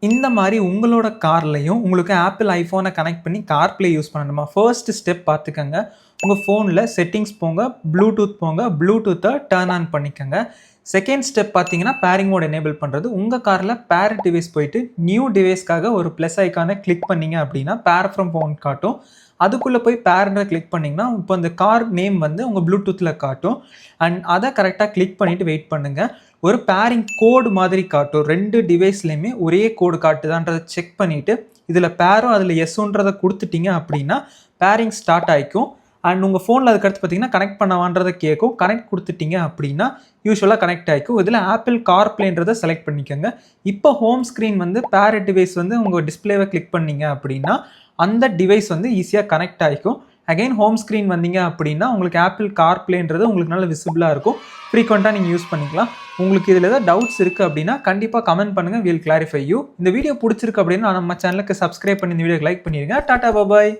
இந்த மாதிரி உங்களோட கார்லையும் உங்களுக்கு ஆப்பிள் ஐஃபோனை கனெக்ட் பண்ணி கார்ப்ளே யூஸ் பண்ணணுமா? ஃபர்ஸ்ட் ஸ்டெப் பார்த்துக்கங்க. உங்கள் ஃபோனில் செட்டிங்ஸ் போங்க, ப்ளூடூத் போங்க, ப்ளூடூத்தை டர்ன் ஆன் பண்ணிக்கோங்க. செகண்ட் ஸ்டெப் பார்த்தீங்கன்னா பேரிங் மோட் எனேபிள் பண்ணுறது. உங்கள் காரில் பேர் டிவைஸ் போயிட்டு நியூ டிவைஸ்க்காக ஒரு ப்ளஸ் ஐக்கானை கிளிக் பண்ணிங்க அப்படின்னா பேர் ஃப்ரம் ஃபோன் காட்டும். அதுக்குள்ளே போய் பேர்ன்ற கிளிக் பண்ணிங்கன்னா இப்போ அந்த கார் நேம் வந்து உங்கள் ப்ளூடூத்தில் காட்டும். அண்ட் அதை கரெக்டாக கிளிக் பண்ணிவிட்டு வெயிட் பண்ணுங்கள். ஒரு பேரிங் கோடு மாதிரி காட்டும். 2 டிவைஸ்லையுமே ஒரே கோடு காட்டுதான்றதை செக் பண்ணிவிட்டு இதில் பேரும் அதில் எஸ்ன்றதை கொடுத்துட்டீங்க அப்படின்னா பேரிங் ஸ்டார்ட் ஆகிக்கும். அண்ட் உங்கள் ஃபோனில் அதுக்கடுத்து பார்த்தீங்கன்னா கனெக்ட் பண்ணவான்றதை கேட்கும். கனெக்ட் கொடுத்துட்டீங்க அப்படின்னா யூஸ்வலாக கனெக்ட் ஆகிக்கும். இதில் ஆப்பிள் கார்ப்ளேன்றதை செலக்ட் பண்ணிக்கோங்க. இப்போ ஹோம் ஸ்க்ரீன் வந்து பேர் டிவைஸ் வந்து உங்கள் டிஸ்பிளேவை கிளிக் பண்ணீங்க அப்படின்னா அந்த டிவைஸ் வந்து ஈஸியாக கனெக்ட் ஆகிக்கும். அகைன் ஹோம் ஸ்க்ரீன் வந்தீங்க அப்படின்னா உங்களுக்கு ஆப்பிள் கார்ப்ளேன்றது உங்களுக்கு நல்ல விசிபிளாக இருக்கும். ஃப்ரீக்வெண்ட்டாக நீங்கள் யூஸ் பண்ணிக்கலாம். உங்களுக்கு இதில் ஏதாவது டவுட்ஸ் இருக்குது அப்படின்னா கண்டிப்பாக கமெண்ட் பண்ணுங்கள். Will clarify you. இந்த வீடியோ பிடிச்சிருக்கு அப்படின்னா நம்ம சேனலுக்கு சப்ஸ்கிரைப் பண்ணி இந்த வீடியோக்கு லைக் பண்ணிடுங்க. டாடா பாய்.